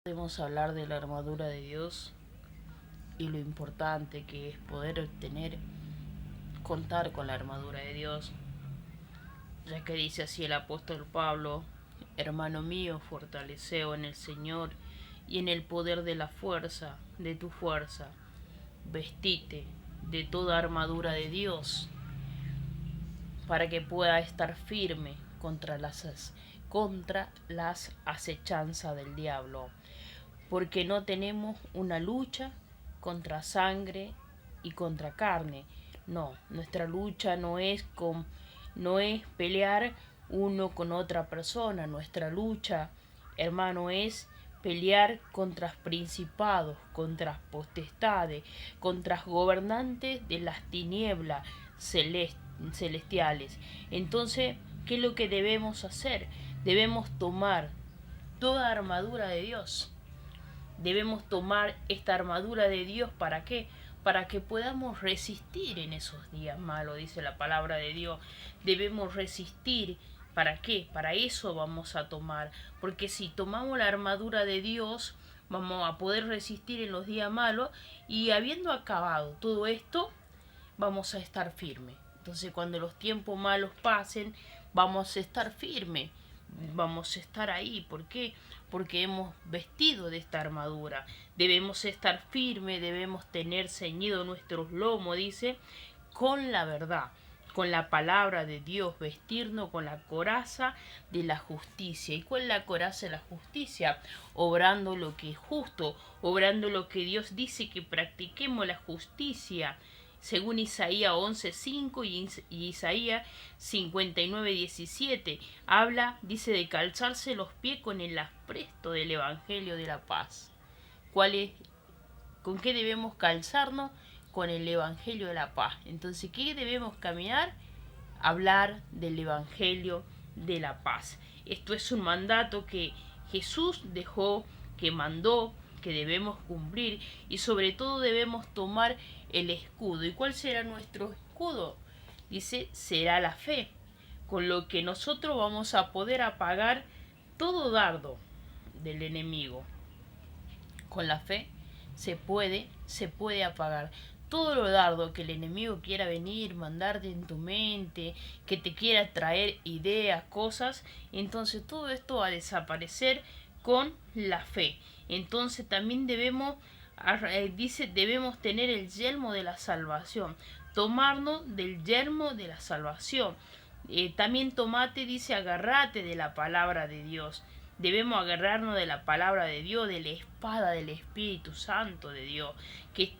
Podemos hablar de la armadura de Dios y lo importante que es poder contar con la armadura de Dios, ya que dice así el apóstol Pablo: hermano mío, fortaleceo en el Señor y en el poder de la fuerza, de tu fuerza, vestite de toda armadura de Dios, para que pueda estar firme contra las acechanzas del diablo, porque no tenemos una lucha contra sangre y contra carne. No, nuestra lucha no es pelear uno con otra persona. Nuestra lucha, hermano, es pelear contra principados, contra potestades, contra gobernantes de las tinieblas celestiales. Entonces, ¿qué es lo que debemos hacer? Debemos tomar toda armadura de Dios. Debemos tomar esta armadura de Dios. ¿Para qué? Para que podamos resistir en esos días malos, dice la palabra de Dios. Debemos resistir. ¿Para qué? Para eso vamos a tomar. Porque si tomamos la armadura de Dios, vamos a poder resistir en los días malos, y habiendo acabado todo esto, vamos a estar firmes. Entonces, cuando los tiempos malos pasen, vamos a estar firmes. Vamos a estar ahí. ¿Por qué? Porque hemos vestido de esta armadura. Debemos estar firmes, debemos tener ceñido nuestros lomos, dice, con la verdad, con la palabra de Dios, vestirnos con la coraza de la justicia. ¿Y cuál es la coraza de la justicia? Obrando lo que es justo, obrando lo que Dios dice, que practiquemos la justicia, según Isaías 11:5 y Isaías 59:17. Dice, de calzarse los pies con el apresto del Evangelio de la paz. ¿Con qué debemos calzarnos? Con el Evangelio de la paz. Entonces, ¿qué debemos caminar? Hablar del Evangelio de la paz. Esto es un mandato que Jesús dejó, que mandó, que debemos cumplir, y sobre todo debemos tomar el escudo. ¿Y cuál será nuestro escudo? Dice, será la fe, con lo que nosotros vamos a poder apagar todo dardo del enemigo. Con la fe se puede apagar todo lo dardo que el enemigo quiera venir, mandarte en tu mente, que te quiera traer ideas, cosas. Entonces todo esto va a desaparecer con la fe. Entonces también debemos tener el yelmo de la salvación, tomarnos del yelmo de la salvación. También dice, agarrate de la palabra de Dios. Debemos agarrarnos de la palabra de Dios, de la espada del Espíritu Santo de Dios, que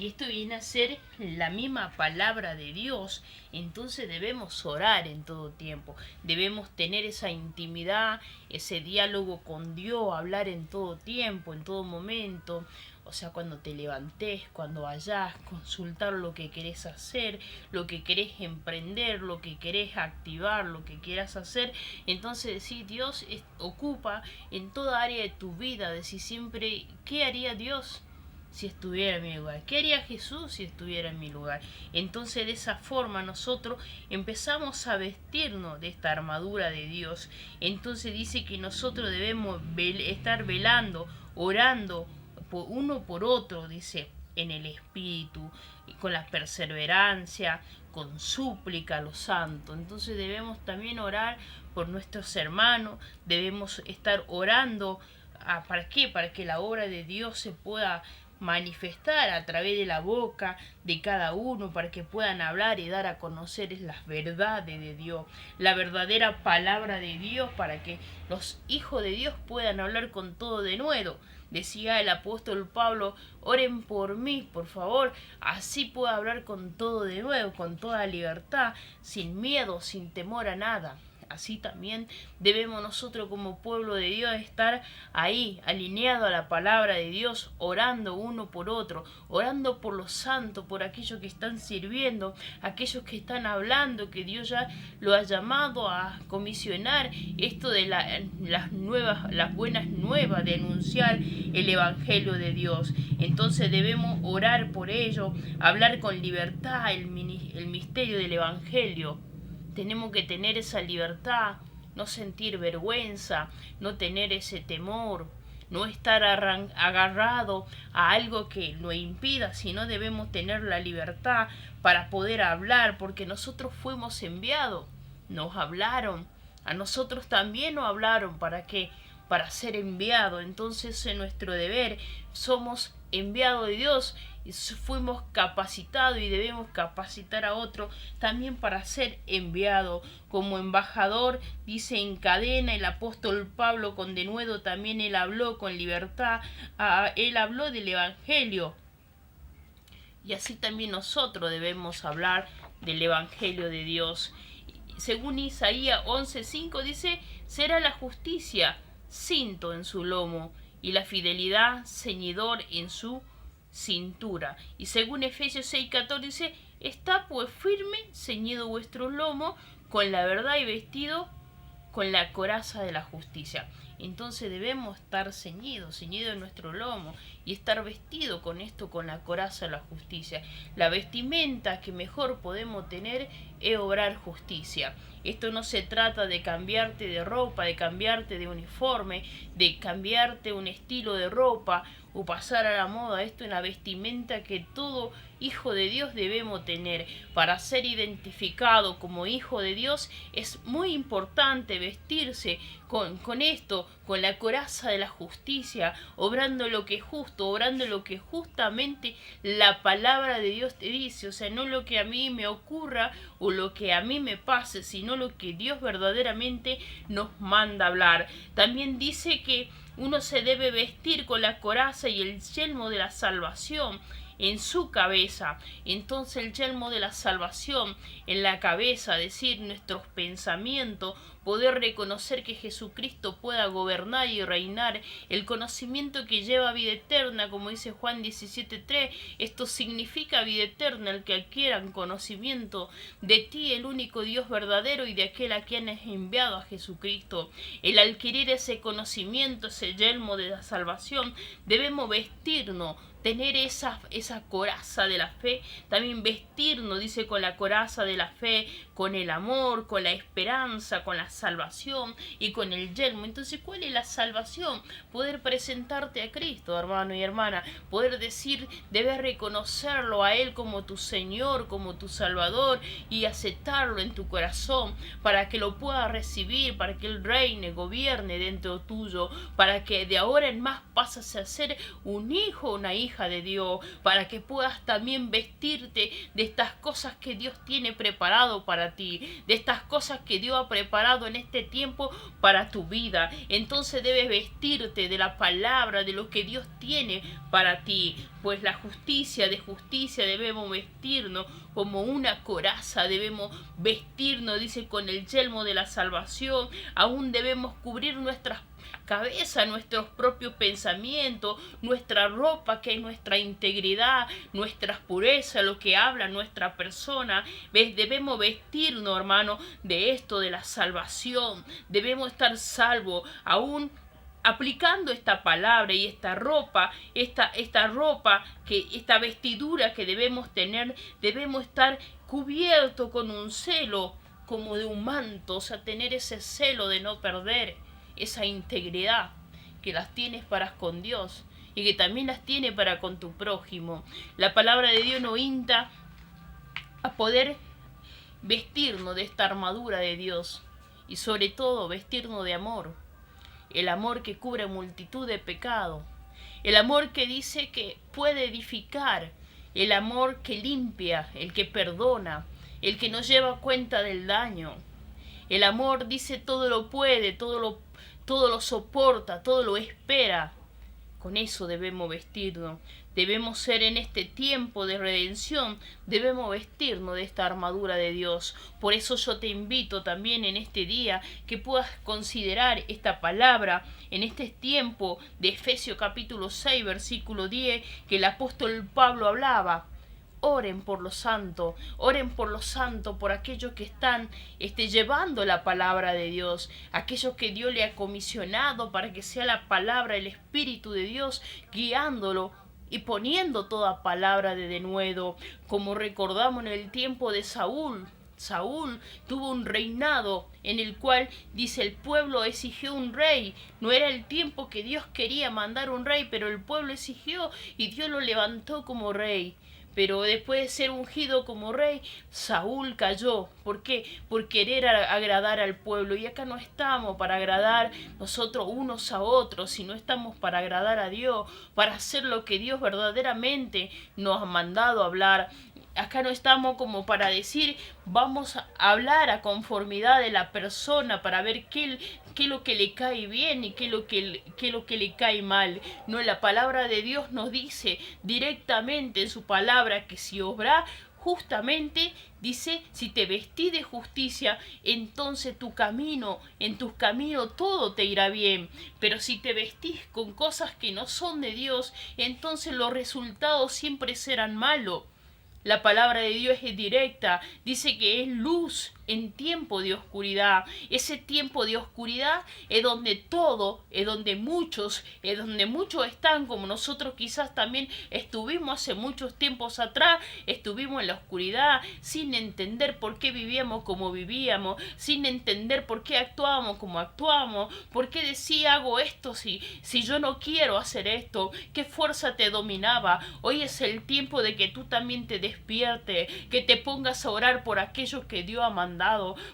esto viene a ser la misma palabra de Dios. Entonces debemos orar en todo tiempo, debemos tener esa intimidad, ese diálogo con Dios, hablar en todo tiempo, en todo momento. O sea, cuando te levantes, cuando vayas, consultar lo que querés hacer, lo que querés emprender, lo que querés activar, lo que quieras hacer. Entonces, sí, Dios ocupa en toda área de tu vida. Decir siempre, ¿qué haría Dios si estuviera en mi lugar? ¿Qué haría Jesús si estuviera en mi lugar? Entonces, de esa forma nosotros empezamos a vestirnos de esta armadura de Dios. Entonces dice que nosotros debemos estar velando, orando uno por otro, dice, en el Espíritu, con la perseverancia, con súplica a los santos. Entonces debemos también orar por nuestros hermanos, debemos estar orando. ¿Para qué? Para que la obra de Dios se pueda manifestar a través de la boca de cada uno, para que puedan hablar y dar a conocer las verdades de Dios, la verdadera palabra de Dios, para que los hijos de Dios puedan hablar con todo de nuevo. Decía el apóstol Pablo, oren por mí, por favor, así puedo hablar con todo de nuevo, con toda libertad, sin miedo, sin temor a nada. Así también debemos nosotros como pueblo de Dios estar ahí, alineado a la palabra de Dios, orando uno por otro, orando por los santos, por aquellos que están sirviendo, aquellos que están hablando, que Dios ya lo ha llamado a comisionar esto de las buenas nuevas, de anunciar el Evangelio de Dios. Entonces debemos orar por ello, hablar con libertad el misterio del Evangelio. Tenemos que tener esa libertad no sentir vergüenza, no tener ese temor, no estar agarrado a algo que lo impida, sino debemos tener la libertad para poder hablar, porque nosotros fuimos enviados, nos hablaron, a nosotros también nos hablaron, ¿para qué? Para ser enviado. Entonces es nuestro deber, somos enviados de Dios y fuimos capacitados y debemos capacitar a otro también para ser enviado. Como embajador, dice en cadena el apóstol Pablo con denuedo, también él habló con libertad, él habló del evangelio. Y así también nosotros debemos hablar del evangelio de Dios. Según Isaías 11:5 dice, será la justicia cinto en su lomo y la fidelidad ceñidor en su cintura. Y según Efesios 6:14 dice, está pues firme, ceñido vuestro lomo con la verdad y vestido con la coraza de la justicia. Entonces debemos estar ceñidos en nuestro lomo y estar vestido con esto, con la coraza de la justicia. La vestimenta que mejor podemos tener es obrar justicia. Esto no se trata de cambiarte de ropa, de cambiarte de uniforme, de cambiarte un estilo de ropa o pasar a la moda. Esto es la vestimenta que todo hijo de Dios debemos tener. Para ser identificado como hijo de Dios es muy importante vestirse con esto, con la coraza de la justicia, obrando lo que es justo, obrando lo que justamente la palabra de Dios te dice. O sea, no lo que a mí me ocurra o lo que a mí me pase, sino lo que Dios verdaderamente nos manda hablar. También dice que uno se debe vestir con la coraza y el yelmo de la salvación en su cabeza. Entonces el yelmo de la salvación en la cabeza, decir nuestros pensamientos, poder reconocer que Jesucristo pueda gobernar y reinar, el conocimiento que lleva a vida eterna, como dice Juan 17:3, esto significa vida eterna, el que adquieran conocimiento de ti, el único Dios verdadero, y de aquel a quien has enviado a Jesucristo. El adquirir ese conocimiento, ese yelmo de la salvación, debemos vestirnos, tener esa coraza de la fe, también vestirnos, dice, con la coraza de la fe, con el amor, con la esperanza, con la salvación y con el yelmo. Entonces, ¿cuál es la salvación? Poder presentarte a Cristo, hermano y hermana, poder decir, debes reconocerlo a Él como tu Señor, como tu Salvador, y aceptarlo en tu corazón para que lo puedas recibir, para que Él reine, gobierne dentro tuyo, para que de ahora en más pases a ser un hijo, una hija de Dios, para que puedas también vestirte de estas cosas que Dios tiene preparado para ti, de estas cosas que Dios ha preparado en este tiempo para tu vida. Entonces debes vestirte de la palabra, de lo que Dios tiene para ti, pues la justicia, de justicia debemos vestirnos como una coraza, debemos vestirnos, dice, con el yelmo de la salvación. Aún debemos cubrir nuestras cabeza, nuestros propios pensamientos, nuestra ropa, que es nuestra integridad, nuestra pureza, lo que habla nuestra persona. Debemos vestirnos, hermano, de esto, de la salvación. Debemos estar salvos, aún aplicando esta palabra y esta ropa, esta vestidura que debemos tener. Debemos estar cubiertos con un celo como de un manto, o sea, tener ese celo de no perder esa integridad que las tienes para con Dios y que también las tiene para con tu prójimo. La palabra de Dios nos insta a poder vestirnos de esta armadura de Dios y sobre todo vestirnos de amor, el amor que cubre multitud de pecados, el amor que dice que puede edificar, el amor que limpia, el que perdona, el que no lleva cuenta del daño. El amor, dice, todo lo puede, todo lo soporta, todo lo espera. Con eso debemos vestirnos. Debemos ser en este tiempo de redención, debemos vestirnos de esta armadura de Dios. Por eso yo te invito también en este día que puedas considerar esta palabra en este tiempo de Efesios capítulo 6, versículo 10, que el apóstol Pablo hablaba. Oren por los santos, por aquellos que están llevando la palabra de Dios, aquellos que Dios le ha comisionado para que sea la palabra, el Espíritu de Dios guiándolo y poniendo toda palabra de denuedo, como recordamos en el tiempo de Saúl. Saúl tuvo un reinado en el cual, dice, el pueblo exigió un rey. No era el tiempo que Dios quería mandar un rey, pero el pueblo exigió y Dios lo levantó como rey. Pero después de ser ungido como rey, Saúl cayó. ¿Por qué? Por querer agradar al pueblo. Y acá no estamos para agradar nosotros unos a otros, sino estamos para agradar a Dios, para hacer lo que Dios verdaderamente nos ha mandado hablar. Acá no estamos como para decir, vamos a hablar a conformidad de la persona para ver qué es lo que le cae bien y qué es lo que le cae mal. No, la palabra de Dios nos dice directamente en su palabra que si obra justamente, dice, si te vestís de justicia, entonces en tus caminos todo te irá bien. Pero si te vestís con cosas que no son de Dios, entonces los resultados siempre serán malos. La palabra de Dios es directa, dice que es luz en tiempo de oscuridad. Ese tiempo de oscuridad es donde es donde muchos están, como nosotros quizás también estuvimos hace muchos tiempos atrás, estuvimos en la oscuridad sin entender por qué vivíamos como vivíamos, sin entender por qué actuábamos como actuábamos, por qué decía hago esto si yo no quiero hacer esto, qué fuerza te dominaba. Hoy es el tiempo de que tú también te despierte, que te pongas a orar por aquellos que Dios ha mandado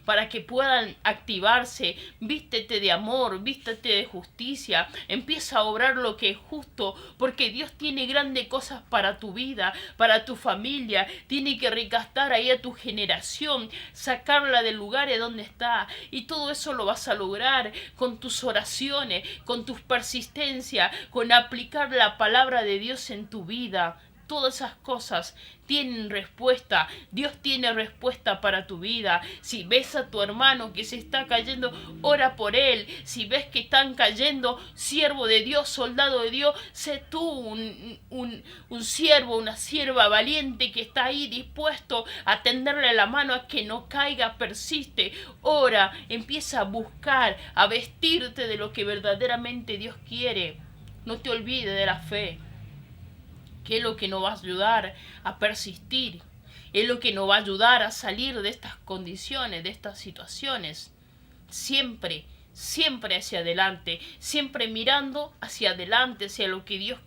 para que puedan activarse. Vístete de amor, vístete de justicia, empieza a obrar lo que es justo, porque Dios tiene grandes cosas para tu vida, para tu familia. Tiene que recastar ahí a tu generación, sacarla del lugar donde está, y todo eso lo vas a lograr con tus oraciones, con tus persistencias, con aplicar la palabra de Dios en tu vida. Todas esas cosas tienen respuesta. Dios tiene respuesta para tu vida. Si ves a tu hermano que se está cayendo, ora por él. Si ves que están cayendo, siervo de Dios, soldado de Dios, sé tú un siervo, una sierva valiente que está ahí dispuesto a tenderle la mano a que no caiga, persiste. Ora, empieza a buscar, a vestirte de lo que verdaderamente Dios quiere. No te olvides de la fe, que es lo que nos va a ayudar a persistir, es lo que nos va a ayudar a salir de estas condiciones, de estas situaciones. Siempre, siempre hacia adelante, siempre mirando hacia adelante, hacia lo que Dios